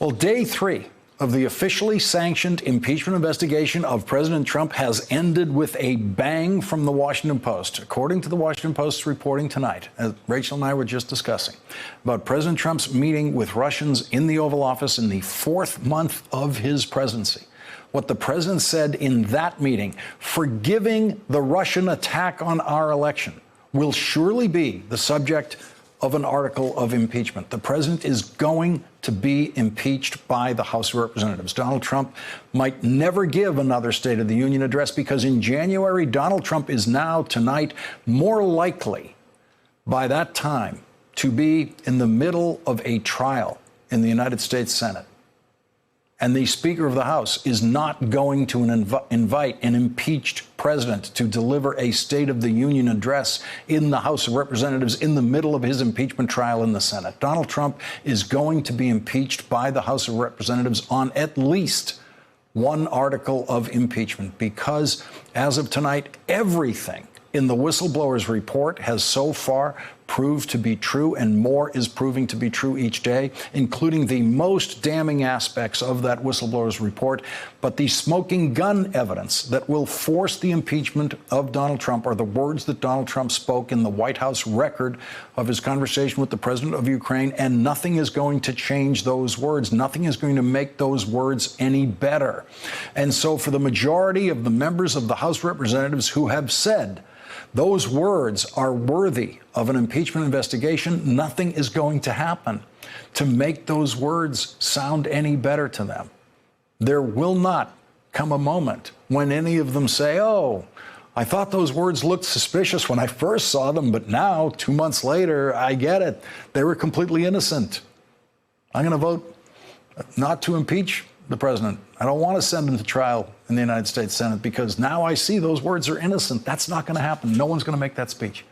Well, day 3 of the officially sanctioned impeachment investigation of President Trump has ended with a bang from the Washington Post. According to the Washington Post's reporting tonight, as Rachel and I were just discussing, about President Trump's meeting with Russians in the Oval Office in the 4th month of his presidency. What the president said in that meeting, forgiving the Russian attack on our election, will surely be the subject of an article of impeachment. The president is going to be impeached by the House of Representatives. Donald Trump might never give another State of the Union address because in January, Donald Trump is now tonight more likely by that time to be in the middle of a trial in the United States Senate. And the Speaker of the House is not going to invite an impeached president to deliver a State of the Union address in the House of Representatives in the middle of his impeachment trial in the Senate. Donald Trump is going to be impeached by the House of Representatives on at least one article of impeachment because, as of tonight, everything in the whistleblower's report has so far proved to be true, and more is proving to be true each day, including the most damning aspects of that whistleblower's report. But the smoking gun evidence that will force the impeachment of Donald Trump are the words that Donald Trump spoke in the White House record of his conversation with the president of Ukraine, and nothing is going to change those words. Nothing is going to make those words any better. And so for the majority of the members of the House of Representatives who have said those words are worthy of an impeachment investigation, nothing is going to happen to make those words sound any better to them. There will not come a moment when any of them say, oh, I thought those words looked suspicious when I first saw them, but now, 2 months later, I get it. They were completely innocent. I'm going to vote not to impeach the president. I don't want to send him to trial in the United States Senate because now I see those words are innocent. That's not going to happen. No one's going to make that speech.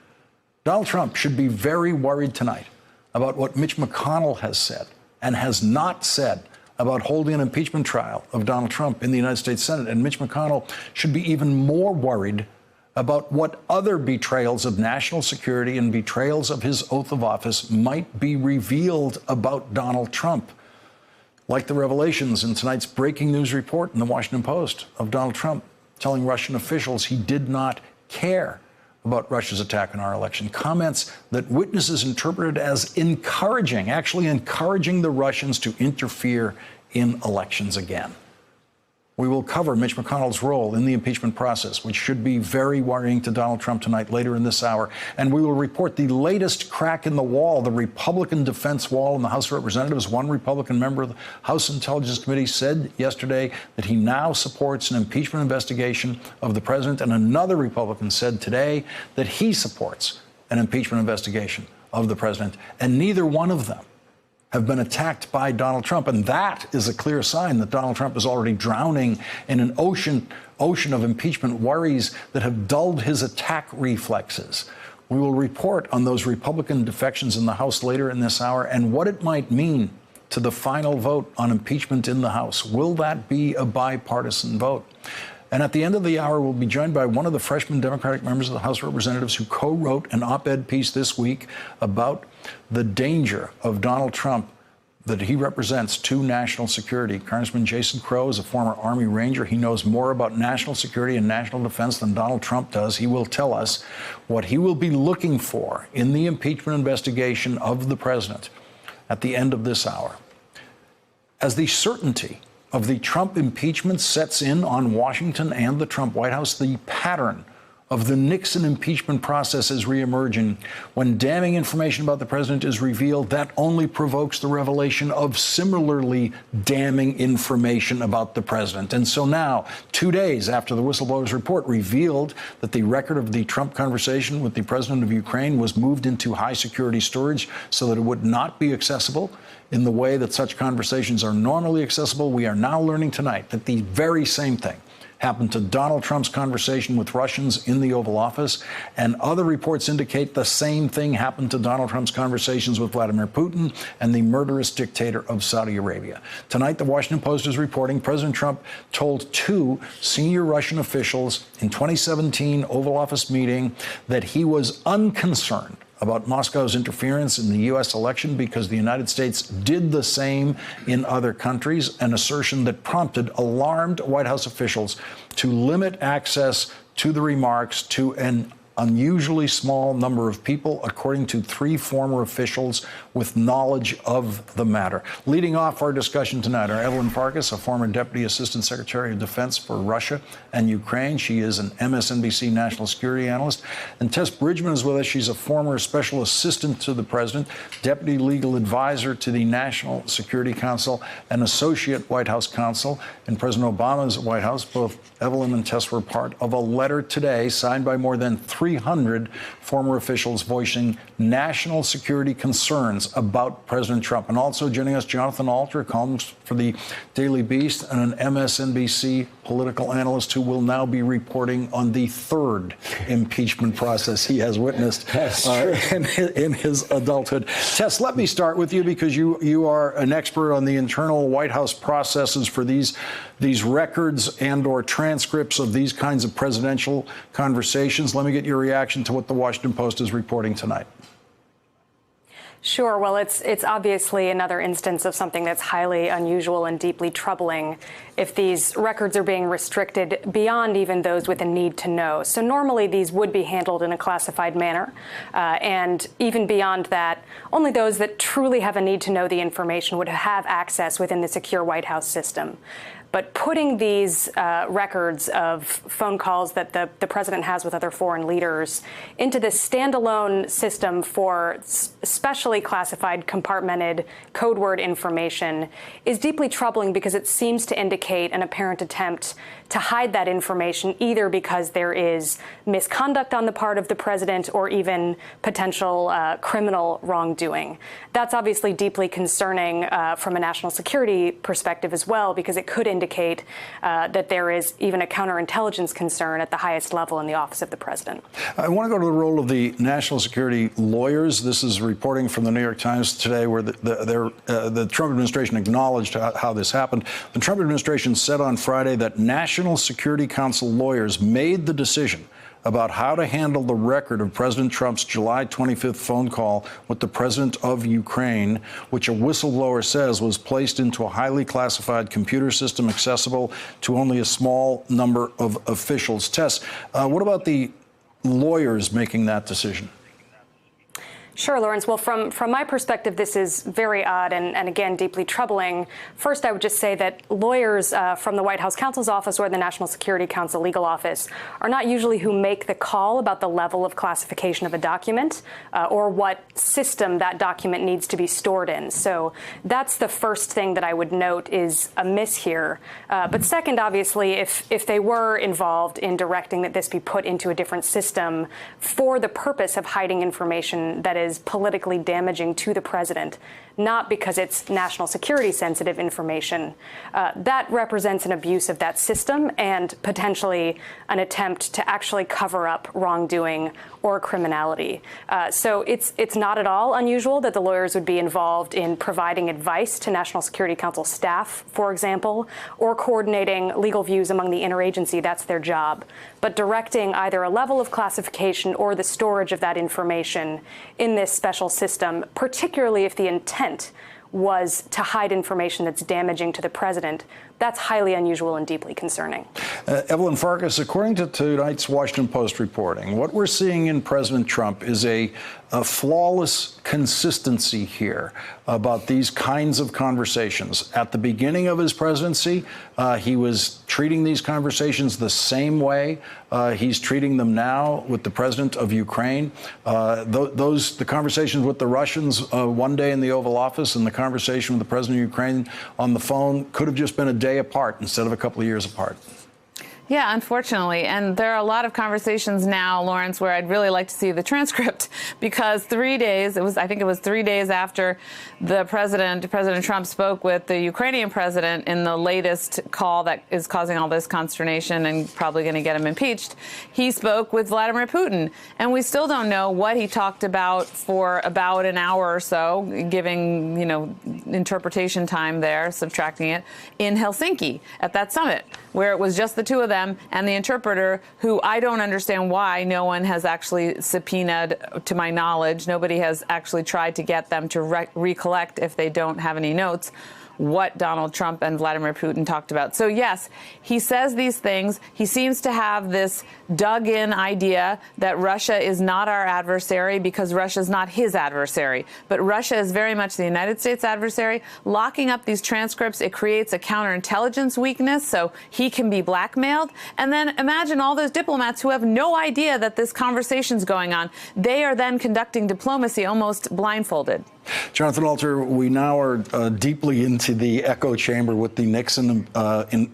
Donald Trump should be very worried tonight about what Mitch McConnell has said and has not said about holding an impeachment trial of Donald Trump in the United States Senate. And Mitch McConnell should be even more worried about what other betrayals of national security and betrayals of his oath of office might be revealed about Donald Trump, like the revelations in tonight's breaking news report in the Washington Post of Donald Trump telling Russian officials he did not care about Russia's attack on our election. Comments that witnesses interpreted as encouraging, actually encouraging the Russians to interfere in elections again. We will cover Mitch McConnell's role in the impeachment process, which should be very worrying to Donald Trump tonight, later in this hour. And we will report the latest crack in the wall, the Republican defense wall in the House of Representatives. One Republican member of the House Intelligence Committee said yesterday that he now supports an impeachment investigation of the president. And another Republican said today that he supports an impeachment investigation of the president. And neither one of them have been attacked by Donald Trump. And that is a clear sign that Donald Trump is already drowning in an ocean of impeachment worries that have dulled his attack reflexes. We will report on those Republican defections in the House later in this hour and what it might mean to the final vote on impeachment in the House. Will that be a bipartisan vote? And at the end of the hour, we'll be joined by one of the freshman Democratic members of the House of Representatives who co-wrote an op-ed piece this week about the danger of Donald Trump that he represents to national security. Congressman Jason Crow is a former Army Ranger. He knows more about national security and national defense than Donald Trump does. He will tell us what he will be looking for in the impeachment investigation of the president at the end of this hour. As the certainty of the Trump impeachment sets in on Washington and the Trump White House, the pattern of the Nixon impeachment process is reemerging. When damning information about the president is revealed, that only provokes the revelation of similarly damning information about the president. And so now, 2 days after the whistleblower's report revealed that the record of the Trump conversation with the president of Ukraine was moved into high security storage so that it would not be accessible in the way that such conversations are normally accessible, we are now learning tonight that the very same thing happened to Donald Trump's conversation with Russians in the Oval Office, and other reports indicate the same thing happened to Donald Trump's conversations with Vladimir Putin and the murderous dictator of Saudi Arabia. Tonight, the Washington Post is reporting President Trump told 2 senior Russian officials in 2017 Oval Office meeting that he was unconcerned about Moscow's interference in the U.S. election because the United States did the same in other countries, an assertion that prompted alarmed White House officials to limit access to the remarks to an unusually small number of people, according to 3 former officials with knowledge of the matter. Leading off our discussion tonight are Evelyn Farkas, a former Deputy Assistant Secretary of Defense for Russia and Ukraine. She is an MSNBC national security analyst. And Tess Bridgman is with us. She's a former Special Assistant to the President, Deputy Legal Advisor to the National Security Council, and Associate White House Counsel in President Obama's White House. Both Evelyn and Tess were part of a letter today signed by more than 300 former officials voicing national security concerns about President Trump. And also joining us, Jonathan Alter, columnist for the Daily Beast and an MSNBC political analyst who will now be reporting on the 3rd impeachment process he has witnessed in his adulthood. Tess, let me start with you because you are an expert on the internal White House processes for these records and or transcripts of these kinds of presidential conversations. Let me get your reaction to what the Washington Post is reporting tonight. Sure. Well, it's obviously another instance of something that's highly unusual and deeply troubling if these records are being restricted beyond even those with a need to know. So normally these would be handled in a classified manner. And even beyond that, only those that truly have a need to know the information would have access within the secure White House system. But putting these records of phone calls that the president has with other foreign leaders into this standalone system for specially classified, compartmented code word information is deeply troubling because it seems to indicate an apparent attempt to hide that information, either because there is misconduct on the part of the president or even potential criminal wrongdoing. That's obviously deeply concerning from a national security perspective as well, because it could indicate that there is even a counterintelligence concern at the highest level in the office of the president. I want to go to the role of the national security lawyers. This is reporting from the New York Times today, where the Trump administration acknowledged how this happened. The Trump administration said on Friday that National Security Council lawyers made the decision about how to handle the record of President Trump's July 25th phone call with the president of Ukraine, which a whistleblower says was placed into a highly classified computer system accessible to only a small number of officials. Tess, what about the lawyers making that decision? Sure, Lawrence. Well, from my perspective, this is very odd and again, deeply troubling. First, I would just say that lawyers from the White House counsel's office or the National Security Council legal office are not usually who make the call about the level of classification of a document or what system that document needs to be stored in. So that's the first thing that I would note is amiss here. But second, obviously, if they were involved in directing that this be put into a different system for the purpose of hiding information that is politically damaging to the president, not because it's national security sensitive information, that represents an abuse of that system and potentially an attempt to actually cover up wrongdoing or criminality. So it's not at all unusual that the lawyers would be involved in providing advice to National Security Council staff, for example, or coordinating legal views among the interagency. That's their job. But directing either a level of classification or the storage of that information in this special system, particularly if the intent was to hide information that's damaging to the president, that's highly unusual and deeply concerning. Evelyn Farkas, according to tonight's Washington Post reporting, what we're seeing in President Trump is a flawless consistency here about these kinds of conversations. At the beginning of his presidency, he was treating these conversations the same way he's treating them now with the president of Ukraine. The conversations with the Russians one day in the Oval Office and the conversation with the president of Ukraine on the phone could have just been a day apart instead of a couple of years apart. Yeah, unfortunately. And there are a lot of conversations now, Lawrence, where I'd really like to see the transcript because 3 days, I think it was 3 days after President Trump spoke with the Ukrainian president in the latest call that is causing all this consternation and probably going to get him impeached, he spoke with Vladimir Putin. And we still don't know what he talked about for about an hour or so, giving, interpretation time there, subtracting it, in Helsinki at that summit, where it was just the two of them. them, and the interpreter, who I don't understand why no one has actually subpoenaed, to my knowledge. Nobody has actually tried to get them to recollect, if they don't have any notes, what Donald Trump and Vladimir Putin talked about. So, yes, he says these things. He seems to have this dug-in idea that Russia is not our adversary because Russia is not his adversary. But Russia is very much the United States adversary. Locking up these transcripts, it creates a counterintelligence weakness, so he can be blackmailed. And then imagine all those diplomats who have no idea that this conversation's going on. They are then conducting diplomacy almost blindfolded. Jonathan Alter, we now are deeply into the echo chamber with the Nixon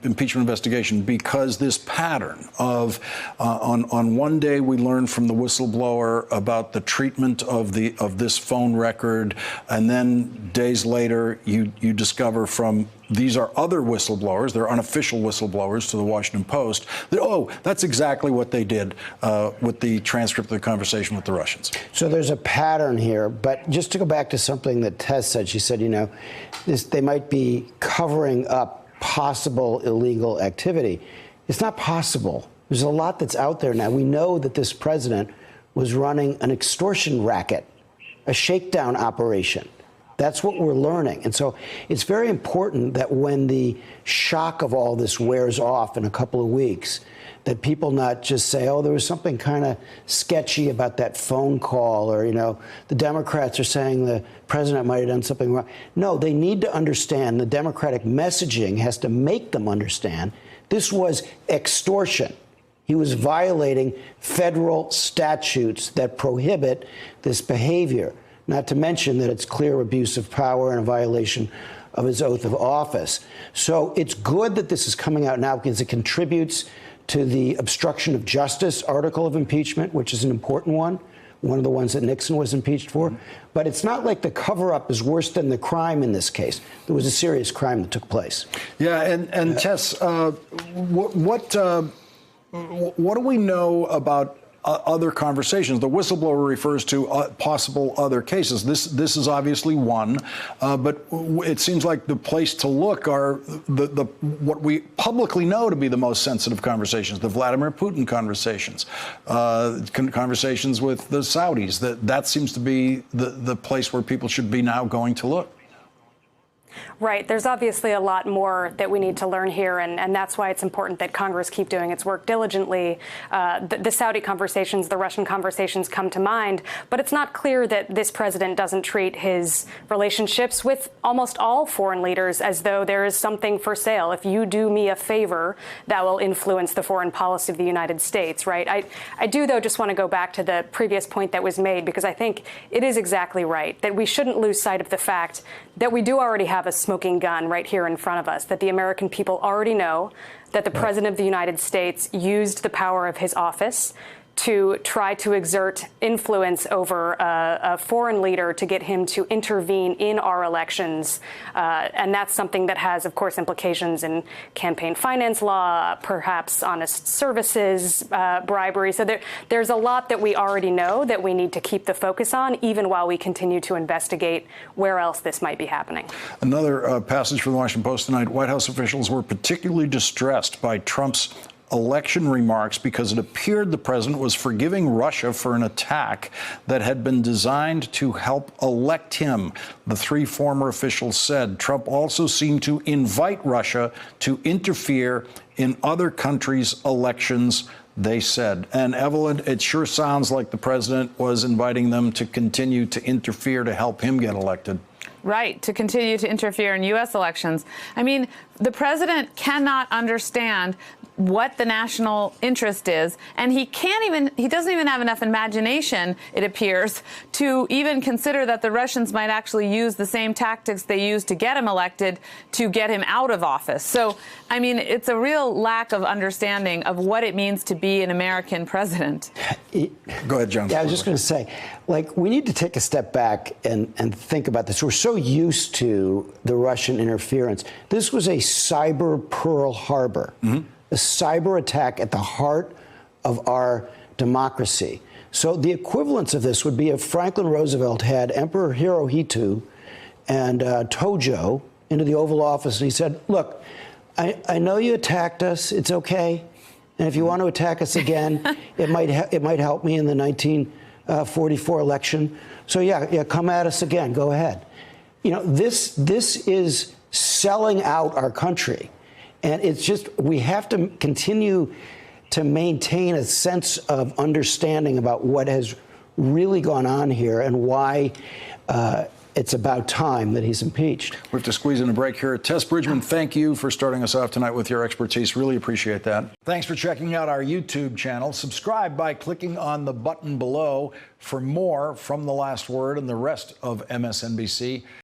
impeachment investigation, because this pattern of on one day we learn from the whistleblower about the treatment of this phone record, and then days later you discover from these are other whistleblowers, they're unofficial whistleblowers to the Washington Post, that, oh, that's exactly what they did with the transcript of the conversation with the Russians. So there's a pattern here, but just to go back to something that Tess said, she said, they might be covering up possible illegal activity. It's not possible. There's a lot that's out there now. We know that this president was running an extortion racket, a shakedown operation. That's what we're learning. And so it's very important that when the shock of all this wears off in a couple of weeks, that people not just say, oh, there was something kind of sketchy about that phone call, or, the Democrats are saying the president might have done something wrong. No, they need to understand. The Democratic messaging has to make them understand this was extortion. He was violating federal statutes that prohibit this behavior. Not to mention that it's clear abuse of power and a violation of his oath of office. So it's good that this is coming out now, because it contributes to the obstruction of justice article of impeachment, which is an important one of the ones that Nixon was impeached for. But it's not like the cover-up is worse than the crime in this case. There was a serious crime that took place. Yeah, and Tess, what do we know about other conversations? The whistleblower refers to possible other cases. This is obviously one, but it seems like the place to look are what we publicly know to be the most sensitive conversations, the Vladimir Putin conversations, conversations with the Saudis. That seems to be the place where people should be now going to look. Right. There's obviously a lot more that we need to learn here, and that's why it's important that Congress keep doing its work diligently. The Saudi conversations, the Russian conversations come to mind, but it's not clear that this president doesn't treat his relationships with almost all foreign leaders as though there is something for sale. If you do me a favor, that will influence the foreign policy of the United States, right? I do, though, just want to go back to the previous point that was made, because I think it is exactly right that we shouldn't lose sight of the fact that we do already have a smoking gun right here in front of us, that the American people already know that the President of the United States used the power of his office to try to exert influence over a foreign leader to get him to intervene in our elections. And that's something that has, of course, implications in campaign finance law, perhaps honest services, bribery. So there's a lot that we already know that we need to keep the focus on, even while we continue to investigate where else this might be happening. Another passage from the Washington Post tonight. White House officials were particularly distressed by Trump's election remarks because it appeared the president was forgiving Russia for an attack that had been designed to help elect him. The three former officials said Trump also seemed to invite Russia to interfere in other countries' elections, they said. And Evelyn, it sure sounds like the president was inviting them to continue to interfere to help him get elected. Right, to continue to interfere in U.S. elections. I mean, the president cannot understand what the national interest is, and he doesn't even have enough imagination, it appears, to even consider that the Russians might actually use the same tactics they used to get him elected to get him out of office. So, I mean, it's a real lack of understanding of what it means to be an American president. Go ahead, John. Yeah, I was just going to say, we need to take a step back and think about this. We're so used to the Russian interference. This was a cyber Pearl Harbor. Mm-hmm. A cyber attack at the heart of our democracy. So the equivalence of this would be if Franklin Roosevelt had Emperor Hirohito and Tojo into the Oval Office, and he said, look, I know you attacked us. It's okay. And if you want to attack us again, it might help me in the 1944 election. So yeah, come at us again. Go ahead. You know, this is selling out our country. And it's just, we have to continue to maintain a sense of understanding about what has really gone on here and why it's about time that he's impeached. We have to squeeze in a break here. Tess Bridgman, thank you for starting us off tonight with your expertise. Really appreciate that. Thanks for checking out our YouTube channel. Subscribe by clicking on the button below for more from The Last Word and the rest of MSNBC.